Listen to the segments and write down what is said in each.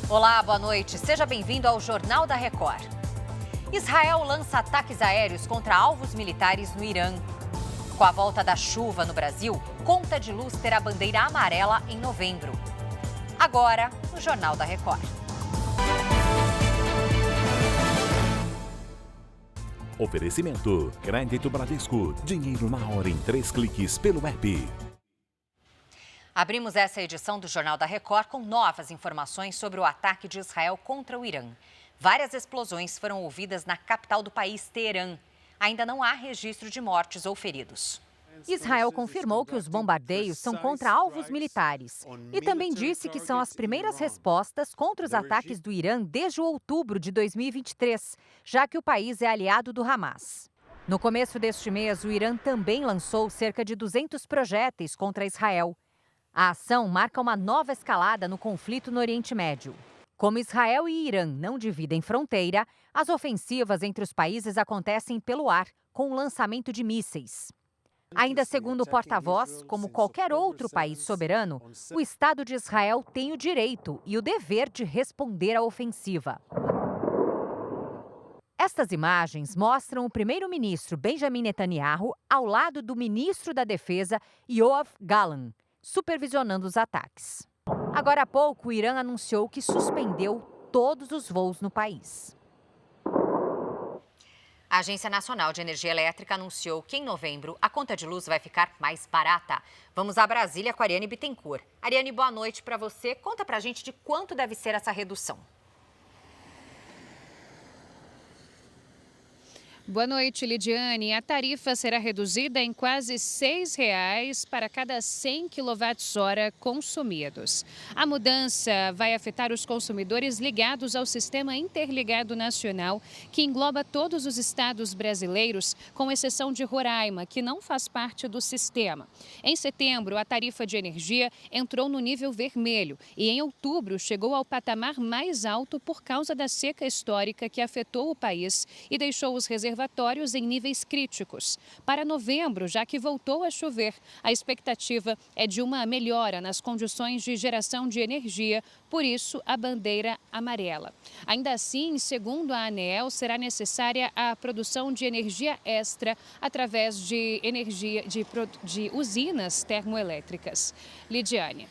Olá, boa noite. Seja bem-vindo ao Jornal da Record. Israel lança ataques aéreos contra alvos militares no Irã. Com a volta da chuva no Brasil, Conta de Luz terá bandeira amarela em novembro. Agora, no Jornal da Record. Oferecimento: Crédito Bradesco. Dinheiro na hora em 3 cliques pelo app. Abrimos essa edição do Jornal da Record com novas informações sobre o ataque de Israel contra o Irã. Várias explosões foram ouvidas na capital do país, Teherã. Ainda não há registro de mortes ou feridos. Israel confirmou que os bombardeios são contra alvos militares e também disse que são as primeiras respostas contra os ataques do Irã desde outubro de 2023, já que o país é aliado do Hamas. No começo deste mês, o Irã também lançou cerca de 200 projéteis contra Israel. A ação marca uma nova escalada no conflito no Oriente Médio. Como Israel e Irã não dividem fronteira, as ofensivas entre os países acontecem pelo ar, com o lançamento de mísseis. Ainda segundo o porta-voz, como qualquer outro país soberano, o Estado de Israel tem o direito e o dever de responder à ofensiva. Estas imagens mostram o primeiro-ministro Benjamin Netanyahu ao lado do ministro da Defesa, Yoav Gallant, supervisionando os ataques. Agora há pouco, o Irã anunciou que suspendeu todos os voos no país. A Agência Nacional de Energia Elétrica anunciou que em novembro a conta de luz vai ficar mais barata. Vamos a Brasília com a Ariane Bittencourt. Ariane, boa noite para você. Conta pra gente de quanto deve ser essa redução. Boa noite, Lidiane. A tarifa será reduzida em quase R$ 6 para cada 100 kWh consumidos. A mudança vai afetar os consumidores ligados ao Sistema Interligado Nacional, que engloba todos os estados brasileiros, com exceção de Roraima, que não faz parte do sistema. Em setembro, a tarifa de energia entrou no nível vermelho e em outubro chegou ao patamar mais alto por causa da seca histórica que afetou o país e deixou os reservatórios em níveis críticos. Para novembro, já que voltou a chover, a expectativa é de uma melhora nas condições de geração de energia, por isso a bandeira amarela. Ainda assim, segundo a ANEEL, será necessária a produção de energia extra através de usinas termoelétricas. Lidiane.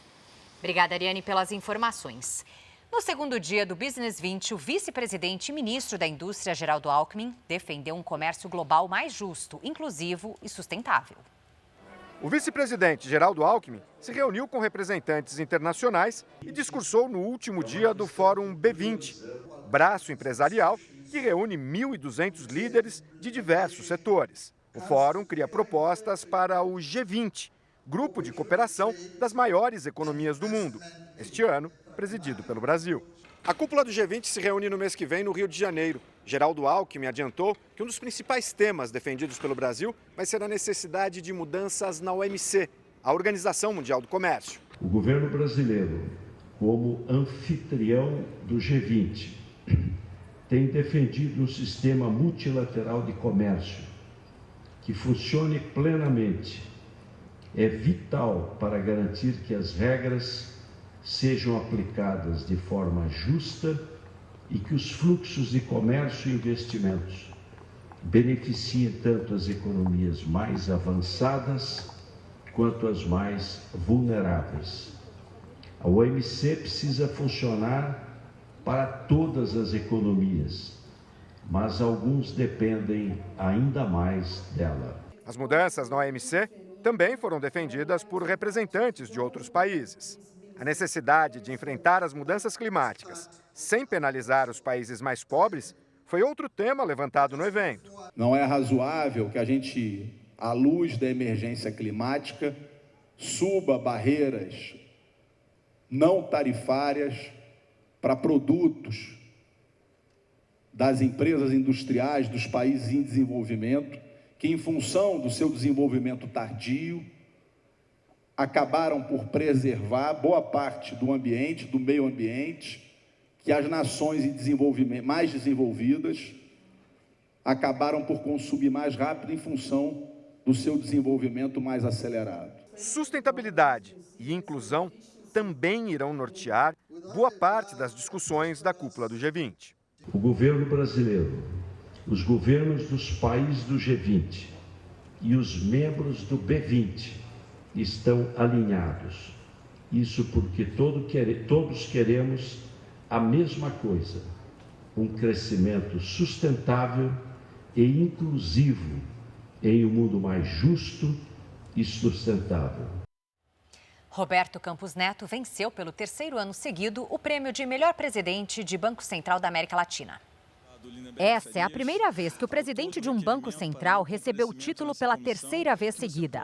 Obrigada, Ariane, pelas informações. No segundo dia do Business 20, o vice-presidente e ministro da Indústria, Geraldo Alckmin, defendeu um comércio global mais justo, inclusivo e sustentável. O vice-presidente Geraldo Alckmin se reuniu com representantes internacionais e discursou no último dia do Fórum B20, braço empresarial que reúne 1.200 líderes de diversos setores. O fórum cria propostas para o G20, grupo de cooperação das maiores economias do mundo. Este ano, presidido pelo Brasil. A cúpula do G20 se reúne no mês que vem no Rio de Janeiro. Geraldo Alckmin adiantou que um dos principais temas defendidos pelo Brasil vai ser a necessidade de mudanças na OMC, a Organização Mundial do Comércio. O governo brasileiro, como anfitrião do G20, tem defendido um sistema multilateral de comércio que funcione plenamente. É vital para garantir que as regras sejam aplicadas de forma justa e que os fluxos de comércio e investimentos beneficiem tanto as economias mais avançadas quanto as mais vulneráveis. A OMC precisa funcionar para todas as economias, mas alguns dependem ainda mais dela. As mudanças na OMC também foram defendidas por representantes de outros países. A necessidade de enfrentar as mudanças climáticas sem penalizar os países mais pobres foi outro tema levantado no evento. Não é razoável que a gente, à luz da emergência climática, suba barreiras não tarifárias para produtos das empresas industriais dos países em desenvolvimento, que em função do seu desenvolvimento tardio, acabaram por preservar boa parte do ambiente, do meio ambiente, que as nações em desenvolvimento, mais desenvolvidas acabaram por consumir mais rápido em função do seu desenvolvimento mais acelerado. Sustentabilidade e inclusão também irão nortear boa parte das discussões da cúpula do G20. O governo brasileiro, os governos dos países do G20 e os membros do B20 estão alinhados. Isso porque todos queremos a mesma coisa, um crescimento sustentável e inclusivo em um mundo mais justo e sustentável. Roberto Campos Neto venceu pelo terceiro ano seguido o prêmio de melhor presidente de Banco Central da América Latina. Essa é a primeira vez que o presidente de um banco central recebeu o título pela terceira vez seguida.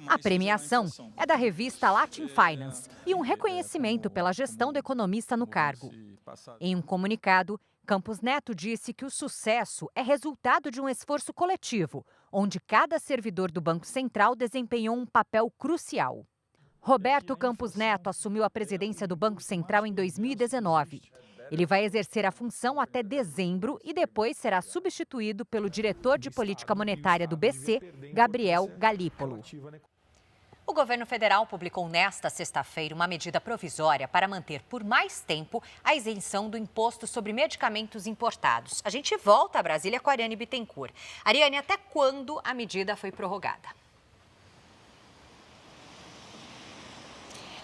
A premiação é da revista Latin Finance e um reconhecimento pela gestão do economista no cargo. Em um comunicado, Campos Neto disse que o sucesso é resultado de um esforço coletivo, onde cada servidor do Banco Central desempenhou um papel crucial. Roberto Campos Neto assumiu a presidência do Banco Central em 2019. Ele vai exercer a função até dezembro e depois será substituído pelo diretor de política monetária do BC, Gabriel Galípolo. O governo federal publicou nesta sexta-feira uma medida provisória para manter por mais tempo a isenção do imposto sobre medicamentos importados. A gente volta a Brasília com a Ariane Bittencourt. Ariane, até quando a medida foi prorrogada?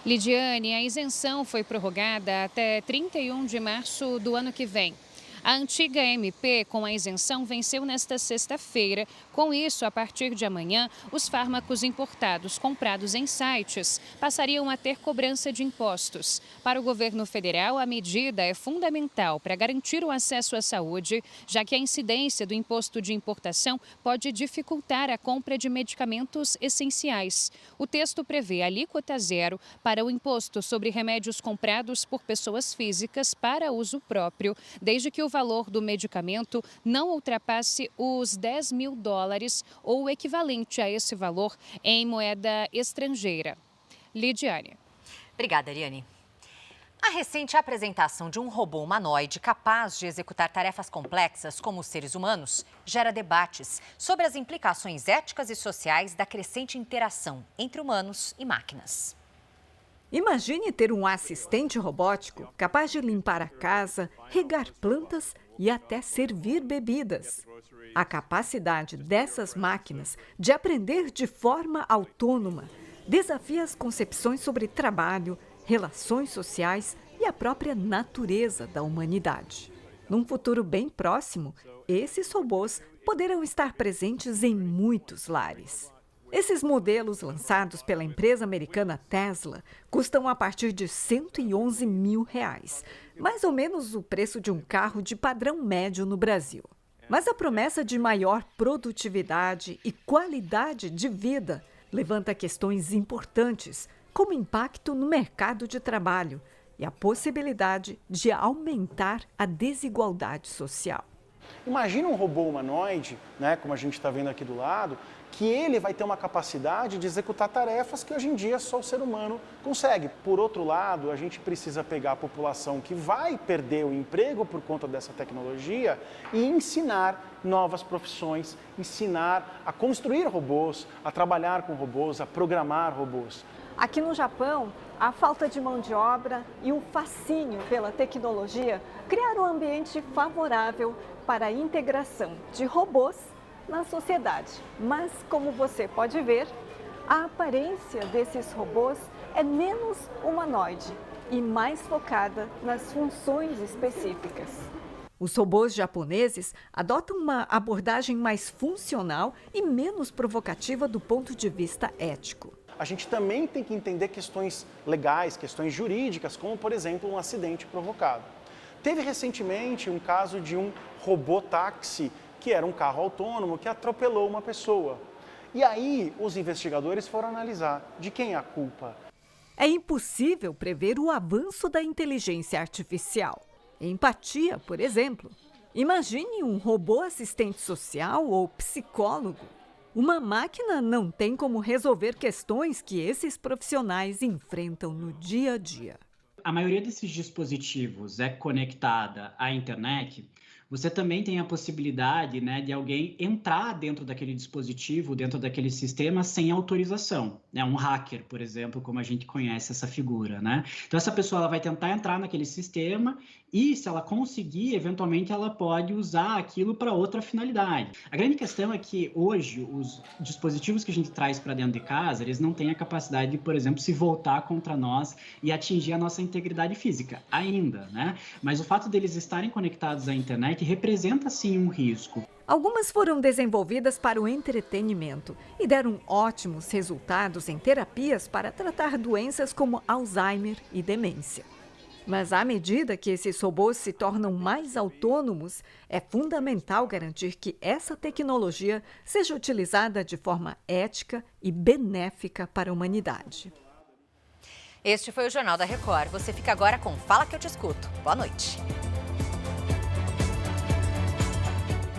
Lidiane, a isenção foi prorrogada até 31 de março do ano que vem. A antiga MP com a isenção venceu nesta sexta-feira. Com isso, a partir de amanhã, os fármacos importados comprados em sites passariam a ter cobrança de impostos. Para o governo federal, a medida é fundamental para garantir o acesso à saúde, já que a incidência do imposto de importação pode dificultar a compra de medicamentos essenciais. O texto prevê alíquota zero para o imposto sobre remédios comprados por pessoas físicas para uso próprio, desde que o valor do medicamento não ultrapasse os $10 mil ou o equivalente a esse valor em moeda estrangeira. Lidiane. Obrigada, Ariane. A recente apresentação de um robô humanoide capaz de executar tarefas complexas como os seres humanos gera debates sobre as implicações éticas e sociais da crescente interação entre humanos e máquinas. Imagine ter um assistente robótico capaz de limpar a casa, regar plantas e até servir bebidas. A capacidade dessas máquinas de aprender de forma autônoma desafia as concepções sobre trabalho, relações sociais e a própria natureza da humanidade. Num futuro bem próximo, esses robôs poderão estar presentes em muitos lares. Esses modelos lançados pela empresa americana Tesla custam a partir de R$111 mil, mais ou menos o preço de um carro de padrão médio no Brasil. Mas a promessa de maior produtividade e qualidade de vida levanta questões importantes, como impacto no mercado de trabalho e a possibilidade de aumentar a desigualdade social. Imagina um robô humanoide, como a gente está vendo aqui do lado, que ele vai ter uma capacidade de executar tarefas que hoje em dia só o ser humano consegue. Por outro lado, a gente precisa pegar a população que vai perder o emprego por conta dessa tecnologia e ensinar novas profissões, ensinar a construir robôs, a trabalhar com robôs, a programar robôs. Aqui no Japão, a falta de mão de obra e o fascínio pela tecnologia criaram um ambiente favorável para a integração de robôs na sociedade. Mas, como você pode ver, a aparência desses robôs é menos humanoide e mais focada nas funções específicas. Os robôs japoneses adotam uma abordagem mais funcional e menos provocativa do ponto de vista ético. A gente também tem que entender questões legais, questões jurídicas, como, por exemplo, um acidente provocado. Teve recentemente um caso de um robô-táxi, que era um carro autônomo, que atropelou uma pessoa. E aí, os investigadores foram analisar de quem é a culpa. É impossível prever o avanço da inteligência artificial. Empatia, por exemplo. Imagine um robô assistente social ou psicólogo. Uma máquina não tem como resolver questões que esses profissionais enfrentam no dia a dia. A maioria desses dispositivos é conectada à internet você também tem a possibilidade, né, de alguém entrar dentro daquele dispositivo, dentro daquele sistema, sem autorização. Né? Um hacker, por exemplo, como a gente conhece essa figura. Né? Então, essa pessoa ela vai tentar entrar naquele sistema e, se ela conseguir, eventualmente ela pode usar aquilo para outra finalidade. A grande questão é que, hoje, os dispositivos que a gente traz para dentro de casa, eles não têm a capacidade de, por exemplo, se voltar contra nós e atingir a nossa integridade física, ainda, né? Mas o fato deles estarem conectados à internet representa, sim, um risco. Algumas foram desenvolvidas para o entretenimento e deram ótimos resultados em terapias para tratar doenças como Alzheimer e demência. Mas à medida que esses robôs se tornam mais autônomos, é fundamental garantir que essa tecnologia seja utilizada de forma ética e benéfica para a humanidade. Este foi o Jornal da Record. Você fica agora com Fala Que Eu Te Escuto. Boa noite.